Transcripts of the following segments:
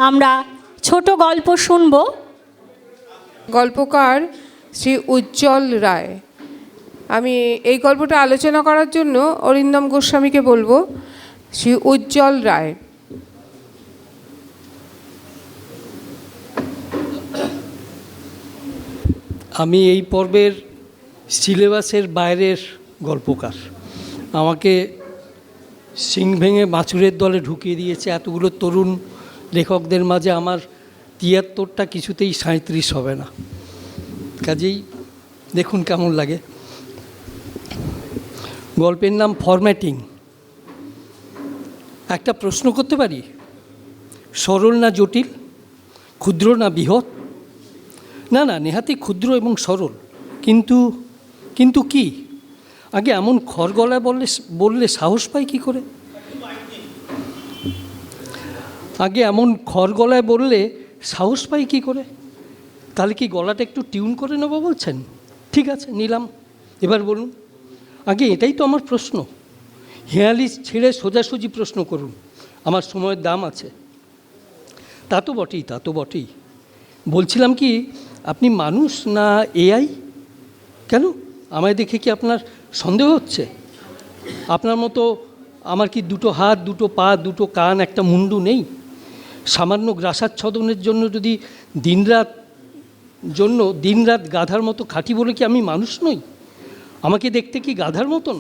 আমরা ছোট গল্প শুনব। গল্পকার শ্রী উজ্জ্বল রায়। আমি এই গল্পটা আলোচনা করার জন্য অরিন্দম গোস্বামীকে বলবো। শ্রী উজ্জ্বল রায়। আমি এই পর্বের সিলেবাসের বাইরের গল্পকার। আমাকে সিং ভেঙে বাছুরের দলে ঢুকিয়ে দিয়েছে এতগুলো তরুণ লেখকদের মাঝে। আমার ৭৩টা কিছুতেই ৩৭ হবে না। কাজেই দেখুন কেমন লাগে। গল্পের নাম ফরম্যাটিং। একটা প্রশ্ন করতে পারি, সরল না জটিল, ক্ষুদ্র না বৃহৎ? না না, নেহাতি ক্ষুদ্র এবং সরল, কিন্তু কি? আগে এমন খড়গলায় বললে সাহস পাই কি করে? আগে এমন খড়গলায় বললে সাহস পাই কি করে? তাহলে কি গলাটা একটু টিউন করে নেবো বলছেন? ঠিক আছে, নিলাম। এবার বলুন, আগে এটাই তো আমার প্রশ্ন। হেয়ালি ছেড়ে সোজাসুজি প্রশ্ন করুন, আমার সময়ের দাম আছে। তা তো বটেই। বলছিলাম কি, আপনি মানুষ না এআই? কেন, আমায় দেখে কি আপনার সন্দেহ হচ্ছে? আপনার মতো আমার কি দুটো হাত, দুটো পা, দুটো কান, একটা মুন্ডু নেই? সামান্য গ্রাসাচ্ছদনের জন্য যদি দিনরাত গাধার মতো খাটি বলে কি আমি মানুষ নই? আমাকে দেখতে কি গাধার মতন?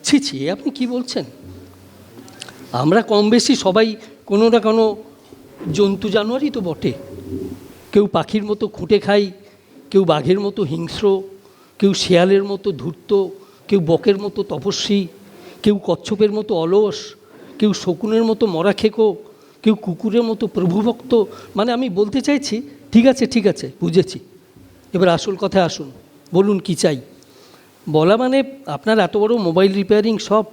ছি, আপনি কি বলছেন? আমরা কম বেশি সবাই কোনো না কোনো জন্তু জানোয়ারই তো বটে। কেউ পাখির মতো খুঁটে খাই, কেউ বাঘের মতো হিংস্র, কেউ শেয়ালের মতো ধূর্ত, কেউ বকের মতো তপস্বী, কেউ কচ্ছপের মতো অলস, কেউ শকুনের মতো মরাখেকো, কেউ কুকুরের মতো প্রভুভক্ত। মানে আমি বলতে চাইছি, ঠিক আছে, বুঝেছি। এবার আসল কথায় আসুন, বলুন কি চাই? বলা মানে, আপনার এত বড় মোবাইল রিপেয়ারিং সব,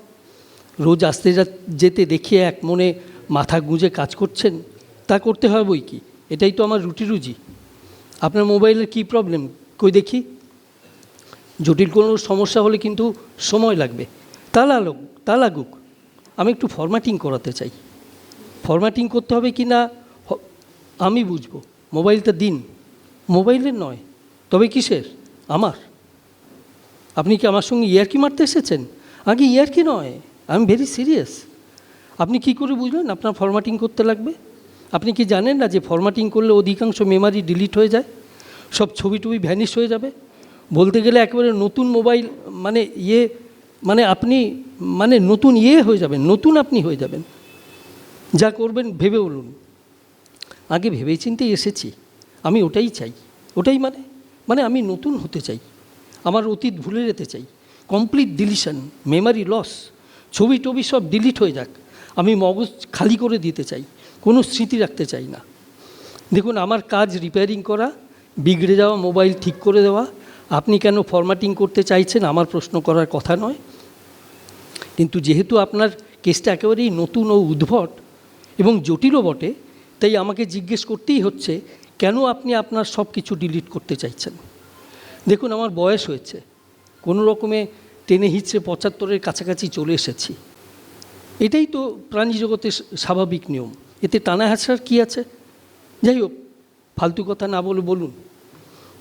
রোজ আসতে যেতে দেখিয়ে এক মনে মাথা গুঁজে কাজ করছেন। তা করতে হয় বই কি, এটাই তো আমার রুজি। আপনার মোবাইলের কি প্রবলেম কই দেখি? জটিল কোনো সমস্যা হলে কিন্তু সময় লাগবে। তা লাগুক। আমি একটু ফরম্যাটিং করাতে চাই। ফরম্যাটিং করতে হবে কি না আমি বুঝবো। মোবাইলটা দিন। মোবাইলের নয়, তবে কিসের? আমার। আপনি কি আমার সঙ্গে ইয়ার্কি মারতে এসেছেন? আগে ইয়ার্কি নয়, আই এম ভেরি সিরিয়াস। আপনি কি করে বুঝলেন আপনার ফরম্যাটিং করতে লাগবে? আপনি কি জানেন না যে ফরম্যাটিং করলে অধিকাংশ মেমারি ডিলিট হয়ে যায়, সব ছবি টবি ভ্যানিশ হয়ে যাবে? বলতে গেলে একেবারে নতুন মোবাইল আপনি নতুন হয়ে যাবেন, নতুন আপনি হয়ে যাবেন। যা করবেন ভেবে বলুন। আগে ভেবে চিন্তেই এসেছি, আমি ওটাই চাই। ওটাই মানে আমি নতুন হতে চাই। আমার অতীত ভুলে যেতে চাই। কমপ্লিট ডিলিশন, মেমারি লস, ছবি টবি সব ডিলিট হয়ে যাক। আমি মগজ খালি করে দিতে চাই, কোনো স্মৃতি রাখতে চাই না। দেখুন, আমার কাজ রিপেয়ারিং করা, বিগড়ে যাওয়া মোবাইল ঠিক করে দেওয়া। আপনি কেন ফরম্যাটিং করতে চাইছেন আমার প্রশ্ন করার কথা নয়। কিন্তু যেহেতু আপনার কেসটা একেবারেই নতুন ও উদ্ভট এবং জটিলও বটে, তাই আমাকে জিজ্ঞেস করতেই হচ্ছে, কেন আপনি আপনার সব কিছু ডিলিট করতে চাইছেন? দেখুন, আমার বয়স হয়েছে, কোনো রকমে টেনে হিচড়ে ৭৫-এর কাছাকাছি চলে এসেছি। এটাই তো প্রাণী জগতের স্বাভাবিক নিয়ম, এতে টানা হাসড়ার কী আছে? যাই হোক, ফালতু কথা না বলে বলুন।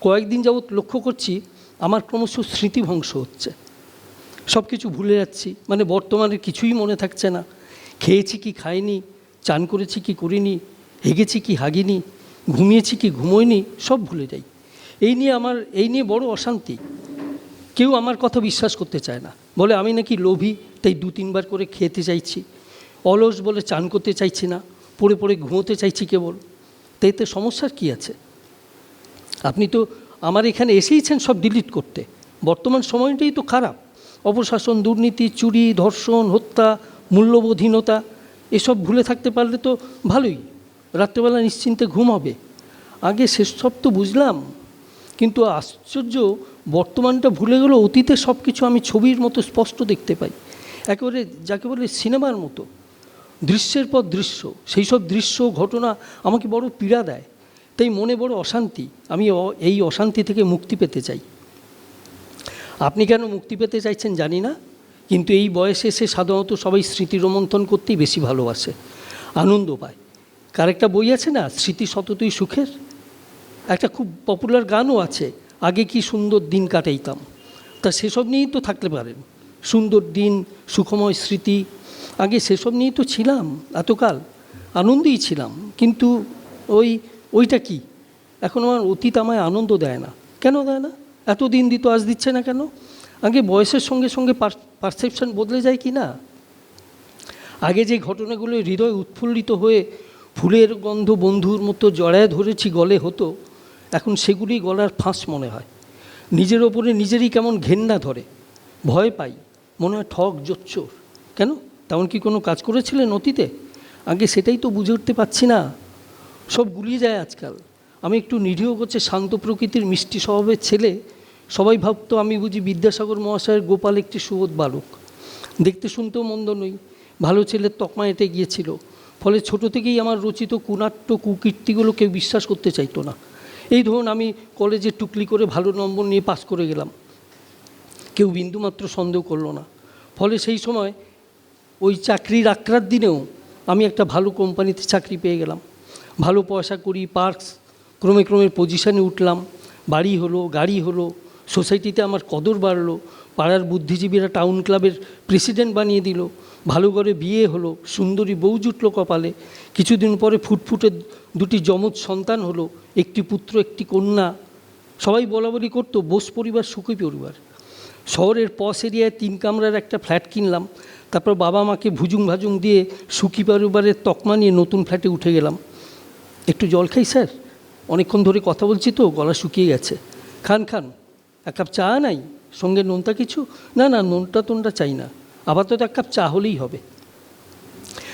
কয়েকদিন যাবৎ লক্ষ্য করছি আমার ক্রমশ স্মৃতিভংস হচ্ছে। সব কিছু ভুলে যাচ্ছি, বর্তমানের কিছুই মনে থাকছে না। খেয়েছি কি খাইনি, চান করেছি কি করিনি, হেগেছি কি হাগিনি, ঘুমিয়েছি কি ঘুমোইনি, সব ভুলে যাই। এই নিয়ে বড় অশান্তি। কেউ আমার কথা বিশ্বাস করতে চায় না, বলে আমি নাকি লোভী, তাই ২-৩ বার করে খেতে চাইছি। অলস বলে চান করতে চাইছি না, পড়ে পড়ে ঘুমোতে চাইছি কেবল। তাই এতে সমস্যার কী আছে? আপনি তো আমার এখানে এসেইছেন সব ডিলিট করতে। বর্তমান সময়টাই তো খারাপ। অপশাসন, দুর্নীতি, চুরি, ধর্ষণ, হত্যা, মূল্যবোধহীনতা, এসব ভুলে থাকতে পারলে তো ভালোই, রাত্রেবেলা নিশ্চিন্তে ঘুম হবে। আগে সেসব তো বুঝলাম, কিন্তু আশ্চর্য, বর্তমানটা ভুলে গেল অতীতে সব কিছু আমি ছবির মতো স্পষ্ট দেখতে পাই, একেবারে যাকে বলে সিনেমার মতো, দৃশ্যের পর দৃশ্য। সেই সব দৃশ্য, ঘটনা আমাকে বড় পীড়া দেয়, তাই মনে বড় অশান্তি। আমি এই অশান্তি থেকে মুক্তি পেতে চাই। আপনি কেন মুক্তি পেতে চাইছেন জানি না, কিন্তু এই বয়সে এসে সাধারণত সবাই স্মৃতি রোমন্থন করতেই বেশি ভালোবাসে, আনন্দ পায়। কার একটা বই আছে না, স্মৃতি সততই সুখের, একটা খুব পপুলার গানও আছে, আগে কি সুন্দর দিন কাটাইতাম। তা সেসব নিয়েই তো থাকতে পারেন, সুন্দর দিন, সুখময় স্মৃতি, আগে সেসব নিয়েই তো ছিলাম এতকাল, আনন্দেই ছিলাম। কিন্তু ওইটা কি, এখন আমার অতীত আমায় আনন্দ দেয় না। কেন দেয় না? এতদিন দিত, আজ দিচ্ছে না কেন? আগে বয়সের সঙ্গে সঙ্গে পারসেপশন বদলে যায় কি না? আগে যে ঘটনাগুলো হৃদয় উৎফুল্লিত হয়ে ফুলের গন্ধ বন্ধুর মতো জড়ায় ধরেছি গলে হতো, এখন সেগুলি গলার ফাঁস মনে হয়। নিজের ওপরে নিজেরই কেমন ঘেন্না ধরে, ভয় পাই, মনে হয় ঠক জোচ্চোর। কেন? তেমন কি কোনো কাজ করেছিলেন অতীতে? আগে সেটাই তো বুঝে উঠতে পারছি না, সব গুলিয়ে যায় আজকাল। আমি একটু নিরীহ গোছে শান্ত প্রকৃতির মিষ্টি স্বভাবের ছেলে, সবাই ভাবতো আমি বুঝি বিদ্যাসাগর মহাশয়ের গোপাল একটি সুবোধ বালক। দেখতে শুনতেও মন্দ নই, ভালো ছেলের তকমা এঁটে গিয়েছিল। ফলে ছোট থেকেই আমার রচিত কুনাট্য কুকীর্তিগুলো কেউ বিশ্বাস করতে চাইতো না। এই ধরুন, আমি কলেজে টুকলি করে ভালো নম্বর নিয়ে পাস করে গেলাম, কেউ বিন্দুমাত্র সন্দেহ করলো না। ফলে সেই সময় ওই চাকরির আক্রার দিনেও আমি একটা ভালো কোম্পানিতে চাকরি পেয়ে গেলাম, ভালো পয়সা করি, পার্কস, ক্রমে ক্রমে পজিশানে উঠলাম, বাড়ি হলো, গাড়ি হলো, সোসাইটিতে আমার কদর বাড়লো, পাড়ার বুদ্ধিজীবীরা টাউন ক্লাবের প্রেসিডেন্ট বানিয়ে দিল, ভালো করে বিয়ে হলো, সুন্দরী বউ জুটলো কপালে। কিছুদিন পরে ফুটফুটে দুটি যমজ সন্তান হলো, একটি পুত্র একটি কন্যা। সবাই বলাবলি করতো বোস পরিবার সুখী পরিবার। শহরের পশ এরিয়ায় 3 কামরার একটা ফ্ল্যাট কিনলাম, তারপর বাবা মাকে ভুজুং ভাজুং দিয়ে সুখী পরিবারের তকমা নিয়ে নতুন ফ্ল্যাটে উঠে গেলাম। একটু জল খাই স্যার, অনেকক্ষণ ধরে কথা বলছি তো, গলা শুকিয়ে গেছে। খান খান, এক কাপ চা নাই, সঙ্গে নোনতা কিছু? না না, নোনটা টোনটা চাই না, আপাতত এক কাপ চা হলেই হবে।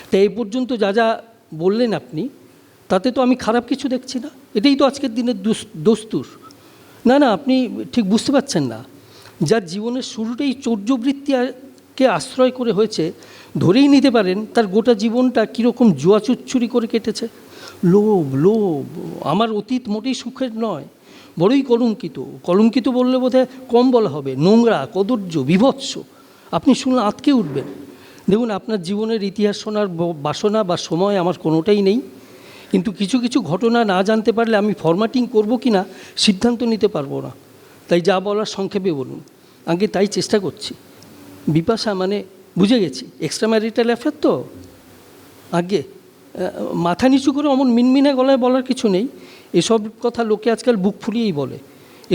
তাই এই পর্যন্ত যা যা বললেন আপনি, তাতে তো আমি খারাপ কিছু দেখছি না, এটাই তো আজকের দিনের দস্তুর। না না, আপনি ঠিক বুঝতে পারছেন না। যার জীবনের শুরুটাই চৌর্যবৃত্তিকে আশ্রয় করে হয়েছে, ধরেই নিতে পারেন তার গোটা জীবনটা কীরকম জুয়া চুচ্চুরি করে কেটেছে। লোভ লোভ, আমার অতীত মোটেই সুখের নয়, বড়ই কলঙ্কিত। কলঙ্কিত বললে বোধহয় কম বলা হবে, নোংরা, কদর্য, বীভৎস। আপনি শুনলে আঁতকে উঠবেন। দেখুন, আপনার জীবনের ইতিহাস শোনার বাসনা বা সময় আমার কোনোটাই নেই, কিন্তু কিছু কিছু ঘটনা না জানতে পারলে আমি ফরম্যাটিং করব কি না সিদ্ধান্ত নিতে পারবো না। তাই যা বলার সংক্ষেপে বলুন। আগে তাই চেষ্টা করছি। বিপাশা মানে বুঝে গেছি, এক্সট্রা ম্যারিটাল অ্যাফেয়ার তো। আগে মাথা নিচু করে অমন মিনমিনে গলায় বলার কিছু নেই। এসব কথা লোকে আজকাল বুক ফুলিয়েই বলে,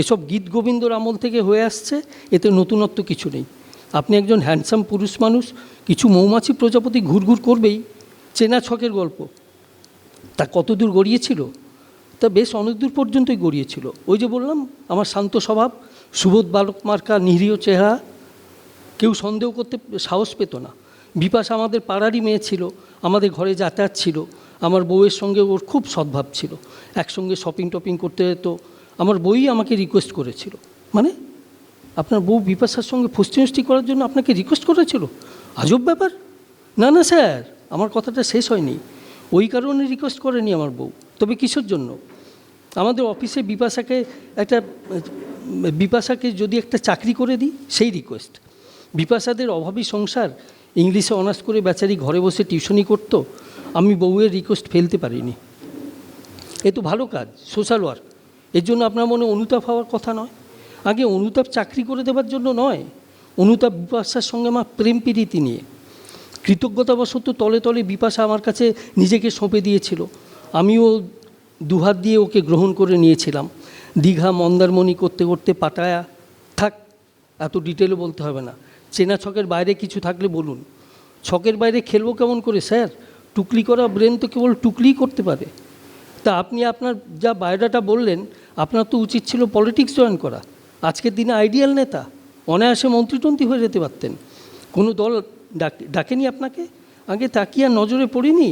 এসব গীত গোবিন্দর আমল থেকে হয়ে আসছে, এতে নতুনত্ব কিছু নেই। আপনি একজন হ্যান্ডসাম পুরুষ মানুষ, কিছু মৌমাছি প্রজাপতি ঘুরঘুর করবেই, চেনা ছকের গল্প। তা কত দূর গড়িয়েছিল? তা বেশ অনেক দূর পর্যন্তই গড়িয়েছিল। ওই যে বললাম, আমার শান্ত স্বভাব, সুবোধ বালক মার্কা নিরীহ চেহারা, কেউ সন্দেহ করতে সাহস পেত না। বিপাশা আমাদের পাড়ারই মেয়ে ছিল, আমাদের ঘরে যাতায়াত ছিল, আমার বউয়ের সঙ্গে ওর খুব সদ্ভাব ছিল, একসঙ্গে শপিং টপিং করতে যেত। আমার বউই আমাকে রিকোয়েস্ট করেছিল। মানে আপনার বউ বিপাশার সঙ্গে ফষ্টি করার জন্য আপনাকে রিকোয়েস্ট করেছিল? আজব ব্যাপার। না না স্যার, আমার কথাটা শেষ হয়নি। ওই কারণে রিকোয়েস্ট করেনি আমার বউ। তবে কিসের জন্য? আমাদের অফিসে বিপাশাকে যদি একটা চাকরি করে দিই, সেই রিকোয়েস্ট। বিপাশাদের অভাবী সংসার, ইংলিশে অনার্স করে বেচারি ঘরে বসে টিউশনি করতো, আমি বউয়ের রিকোয়েস্ট ফেলতে পারিনি। এ তো ভালো কাজ, সোশ্যাল ওয়ার্ক, এর জন্য আপনার মনে অনুতাপ হওয়ার কথা নয়। আগে অনুতাপ চাকরি করে দেওয়ার জন্য নয়, অনুতাপ বিপাশার সঙ্গে আমার প্রেম প্রীতি নিয়ে। কৃতজ্ঞতাবশত তলে তলে বিপাশা আমার কাছে নিজেকে সঁপে দিয়েছিল, আমিও দুহাত দিয়ে ওকে গ্রহণ করে নিয়েছিলাম। দীঘা মন্দারমণি করতে করতে পাটায়া, থাক এত ডিটেলে বলতে হবে না। চেনা ছকের বাইরে কিছু থাকলে বলুন। ছকের বাইরে খেলবো কেমন করে স্যার? টুকলি করা ব্রেন তো কেবল টুকলিই করতে পারে। তা আপনি আপনার যা বায়োডাটা বললেন, আপনার তো উচিত ছিল পলিটিক্স জয়েন করা। আজকের দিনে আইডিয়াল নেতা, অনায়াসে মন্ত্রীটন্ত্রী হয়ে যেতে পারতেন। কোনো দল ডাকেনি আপনাকে? আগে তাকিয়ে নজরে পড়িনি?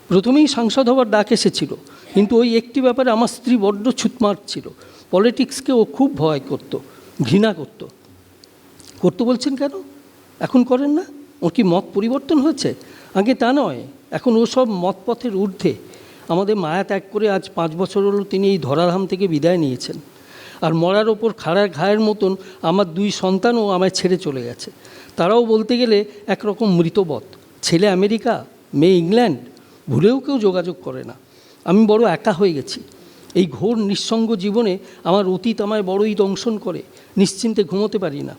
প্রথমেই সাংসদ হওয়ার ডাক এসেছিল, কিন্তু ওই একটি ব্যাপারে আমার স্ত্রী বড্ড ছুটমার ছিল। পলিটিক্সকে ও খুব ভয় করতো, ঘৃণা করতো। বলছেন কেন? এখন করেন না? ওর কি মত পরিবর্তন হয়েছে? আগে তা নয়, এখন ও সব মতপথের ঊর্ধ্বে। আমাদের মায়া ত্যাগ করে আজ 5 বছর হলো তিনি এই ধরাধাম থেকে বিদায় নিয়েছেন। আর মরার ওপর খাড়ার ঘায়ের মতন আমার 2 সন্তানও আমায় ছেড়ে চলে গেছে। তারাও বলতে গেলে একরকম মৃতবৎ। ছেলে আমেরিকা, মেয়ে ইংল্যান্ড, ভুলেও কেউ যোগাযোগ করে না। আমি বড় একা হয়ে গেছি। এই ঘোর নিঃসঙ্গ জীবনে আমার অতীত আমায় বড়ই দংশন করে, নিশ্চিন্তে ঘুমোতে পারি না।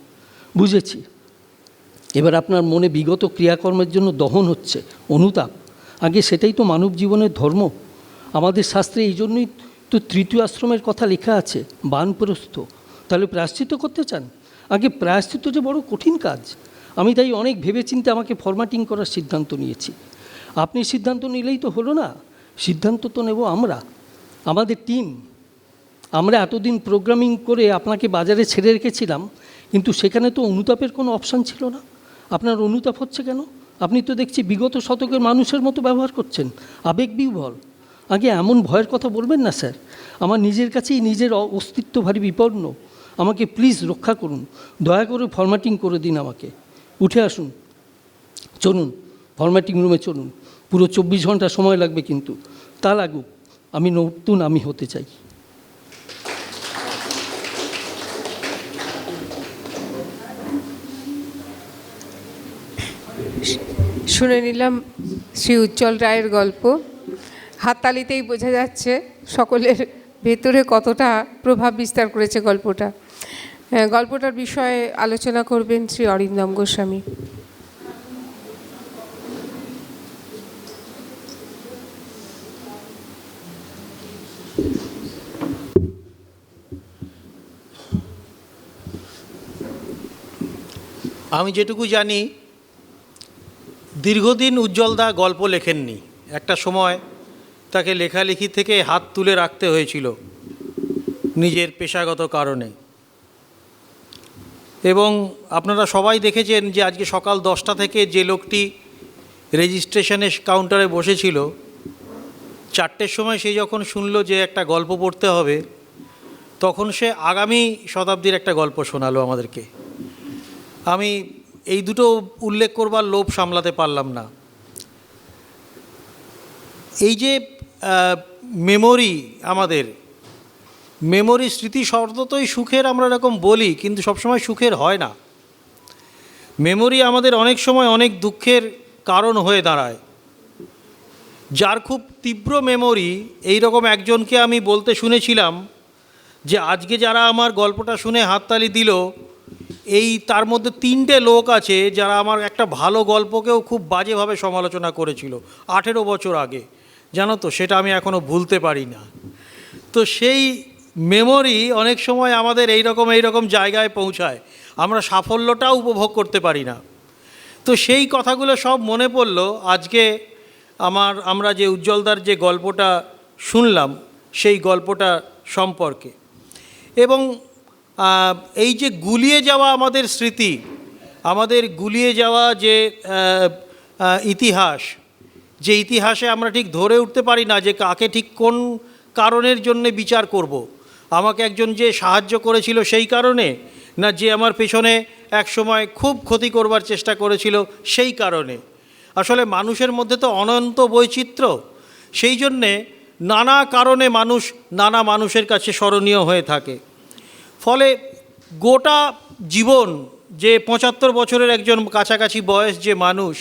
বুঝেছি, এবার আপনার মনে বিগত ক্রিয়াকর্মের জন্য দহন হচ্ছে, অনুতাপ। আগে সেটাই তো মানব জীবনের ধর্ম। আমাদের শাস্ত্রে এই জন্যই তো তৃতীয় আশ্রমের কথা লেখা আছে, বানপ্রস্থ। তাহলে প্রায়শ্চিত্ত করতে চান? আগে প্রায়শ্চিত্ত যে বড় কঠিন কাজ। আমি তাই অনেক ভেবেচিন্তে আমাকে ফরম্যাটিং করার সিদ্ধান্ত নিয়েছি। আপনি সিদ্ধান্ত নিলেই তো হলো না, সিদ্ধান্ত তো নেব আমরা, আমাদের টিম। আমরা এতদিন প্রোগ্রামিং করে আপনাকে বাজারে ছেড়ে রেখেছিলাম, কিন্তু সেখানে তো অনুতাপের কোনো অপশান ছিল না। আপনার অনুতাপ হচ্ছে কেন? আপনি তো দেখছি বিগত শতকের মানুষের মতো ব্যবহার করছেন, আবেগবিহ্বল। আগে এমন ভয়ের কথা বলবেন না স্যার। আমার নিজের কাছেই নিজের অস্তিত্ব ভারী বিপন্ন। আমাকে প্লিজ রক্ষা করুন, দয়া করে ফরম্যাটিং করে দিন আমাকে। উঠে আসুন, চলুন ফরম্যাটিং রুমে চলুন। পুরো 24 ঘন্টা সময় লাগবে, কিন্তু তা লাগুক, আমি নতুন আমি হতে চাই। শুনে নিলাম শ্রী উজ্জ্বল রায়ের গল্প। হাততালিতেই বোঝা যাচ্ছে সকলের ভেতরে কতটা প্রভাব বিস্তার করেছে গল্পটা। গল্পটার বিষয়ে আলোচনা করবেন শ্রী অরিন্দম গোস্বামী। আমি যেটুকু জানি, দীর্ঘদিন উজ্জ্বলদা গল্প লেখেননি। একটা সময় তাকে লেখালেখি থেকে হাত তুলে রাখতে হয়েছিল নিজের পেশাগত কারণে। এবং আপনারা সবাই দেখেছেন যে আজকে সকাল 10টা থেকে যে লোকটি রেজিস্ট্রেশনের কাউন্টারে বসেছিল, 4টের সময় সে যখন শুনলো যে একটা গল্প পড়তে হবে, তখন সে আগামী শতাব্দীর একটা গল্প শোনালো আমাদেরকে। আমি এই দুটো উল্লেখ করবার লোভ সামলাতে পারলাম না। এই যে মেমোরি, আমাদের মেমোরি, স্মৃতি শব্দতই সুখের আমরা এরকম বলি, কিন্তু সবসময় সুখের হয় না। মেমোরি আমাদের অনেক সময় অনেক দুঃখের কারণ হয়ে দাঁড়ায়। যার খুব তীব্র মেমোরি, এই রকম একজনকে আমি বলতে শুনেছিলাম যে আজকে যারা আমার গল্পটা শুনে হাততালি দিল, এই তার মধ্যে 3টে লোক আছে যারা আমার একটা ভালো গল্পকেও খুব বাজেভাবে সমালোচনা করেছিল 18 বছর আগে। জানো তো, সেটা আমি এখনও ভুলতে পারি না। তো সেই মেমোরি অনেক সময় আমাদের এই রকম জায়গায় পৌঁছায়, আমরা সাফল্যটাও উপভোগ করতে পারি না। তো সেই কথাগুলো সব মনে পড়ল আজকে আমরা যে উজ্জ্বলদার যে গল্পটা শুনলাম, সেই গল্পটা সম্পর্কে। এবং এই যে গুলিয়ে যাওয়া আমাদের স্মৃতি, আমাদের গুলিয়ে যাওয়া যে ইতিহাস, যে ইতিহাসে আমরা ঠিক ধরে উঠতে পারি না যে কাকে ঠিক কোন কারণের জন্যে বিচার করব। আমাকে একজন যে সাহায্য করেছিল সেই কারণে, না যে আমার পেছনে এক সময় খুব ক্ষতি করবার চেষ্টা করেছিল সেই কারণে। আসলে মানুষের মধ্যে তো অনন্ত বৈচিত্র্য, সেই জন্যে নানা কারণে মানুষ নানা মানুষের কাছে স্মরণীয় হয়ে থাকে। ফলে গোটা জীবন, যে 75 বছরের একজন কাছাকাছি বয়স যে মানুষ,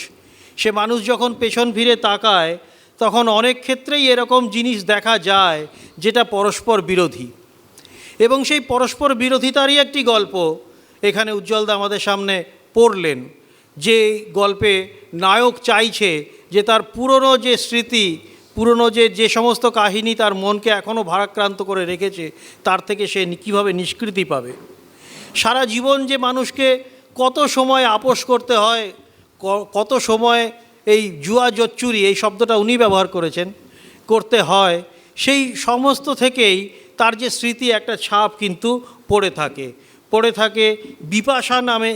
সে মানুষ যখন পেছন ফিরে তাকায়, তখন অনেক ক্ষেত্রেই এরকম জিনিস দেখা যায় যেটা পরস্পর বিরোধী। এবং সেই পরস্পর বিরোধিতারই একটি গল্প এখানে উজ্জ্বলদা আমাদের সামনে পড়লেন। যে গল্পে নায়ক চাইছে যে তার পুরনো যে স্মৃতি, পুরনো যে সমস্ত কাহিনী তার মনকে এখনও ভারাক্রান্ত করে রেখেছে, তার থেকে সে কীভাবে নিষ্কৃতি পাবে। সারা জীবন যে মানুষকে কত সময় আপোস করতে হয়, কত সময় এই জুয়া জচ্চুরি, এই শব্দটা উনি ব্যবহার করেছেন, করতে হয়, সেই সমস্ত থেকেই তার যে স্মৃতি একটা ছাপ কিন্তু পড়ে থাকে বিপাশা নামে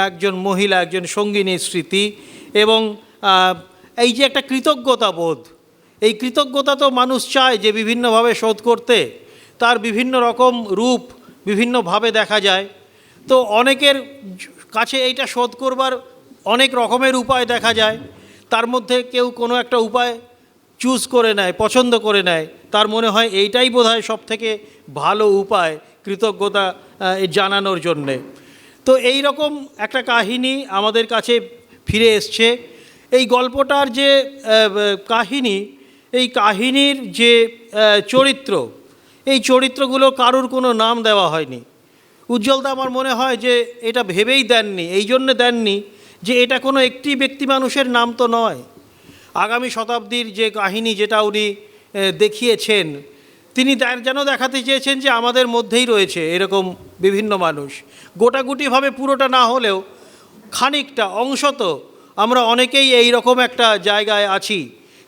একজন মহিলা, একজন সঙ্গিনীর স্মৃতি। এবং এই যে একটা কৃতজ্ঞতা বোধ, এই কৃতজ্ঞতা তো মানুষ চায় যে বিভিন্নভাবে শোধ করতে, তার বিভিন্ন রকম রূপ বিভিন্নভাবে দেখা যায়। তো অনেকের কাছে এইটা শোধ করবার অনেক রকমের উপায় দেখা যায়। তার মধ্যে কেউ কোনো একটা উপায় চুজ করে নেয়, পছন্দ করে নেয়, তার মনে হয় এইটাই বোধহয় সবথেকে ভালো উপায় কৃতজ্ঞতা জানানোর জন্যে। তো এই রকম একটা কাহিনী আমাদের কাছে ফিরে এসছে। এই গল্পটার যে কাহিনী, এই কাহিনীর যে চরিত্র, এই চরিত্রগুলো কারুর কোনো নাম দেওয়া হয়নি। উজ্জ্বলদা আমার মনে হয় যে এটা ভেবেই দেননি, এই জন্যে দেননি যে এটা কোনো একটি ব্যক্তি মানুষের নাম তো নয়। আগামী শতাব্দীর যে কাহিনী যেটা উনি দেখিয়েছেন, তিনি যেন দেখাতে চেয়েছেন যে আমাদের মধ্যেই রয়েছে এরকম বিভিন্ন মানুষ। গোটাগুটিভাবে পুরোটা না হলেও খানিকটা অংশত আমরা অনেকেই এই রকম একটা জায়গায় আছি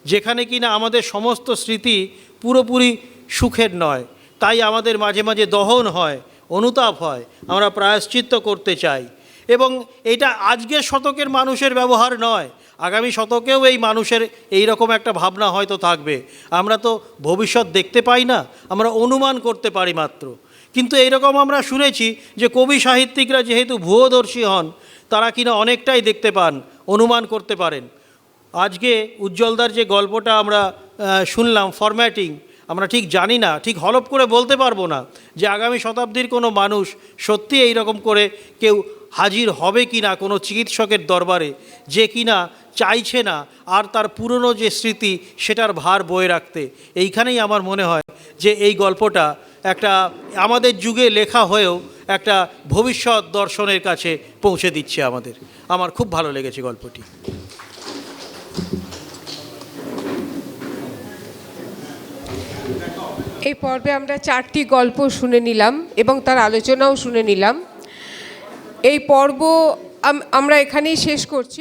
যেখানে কিনা আমাদের সমস্ত স্মৃতি পুরোপুরি সুখের নয়। তাই আমাদের মাঝে মাঝে দহন হয়, অনুতাপ হয়, আমরা প্রায়শ্চিত্ত করতে চাই। এবং এটা আজকের শতকের মানুষের ব্যবহার নয়, আগামী শতকেও এই মানুষের এই রকম একটা ভাবনা হয়তো থাকবে। আমরা তো ভবিষ্যৎ দেখতে পাই না, আমরা অনুমান করতে পারি মাত্র। কিন্তু এইরকম আমরা শুনেছি যে কবি সাহিত্যিকরা যেহেতু ভূয়দর্শী হন, তারা কিনা অনেকটাই দেখতে পান, অনুমান করতে পারেন। আজকে উজ্জ্বলদার যে গল্পটা আমরা শুনলাম, ফরম্যাটিং, আমরা ঠিক জানি না, ঠিক হলপ করে বলতে পারবো না যে আগামী শতাব্দীর কোনো মানুষ সত্যি এই রকম করে কেউ হাজির হবে কি না কোনো চিকিৎসকের দরবারে, যে কিনা চাইছে না আর তার পুরনো যে স্মৃতি সেটার ভার বয়ে রাখতে। এইখানেই আমার মনে হয় যে এই গল্পটা একটা আমাদের যুগে লেখা হয়েও একটা ভবিষ্যৎ দর্শনের কাছে পৌঁছে দিচ্ছে আমাদের। আমার খুব ভালো লেগেছে গল্পটি। এই পর্বে আমরা 4টি গল্প শুনে নিলাম এবং তার আলোচনাও শুনে নিলাম। এই পর্ব আমরা এখানেই শেষ করছি।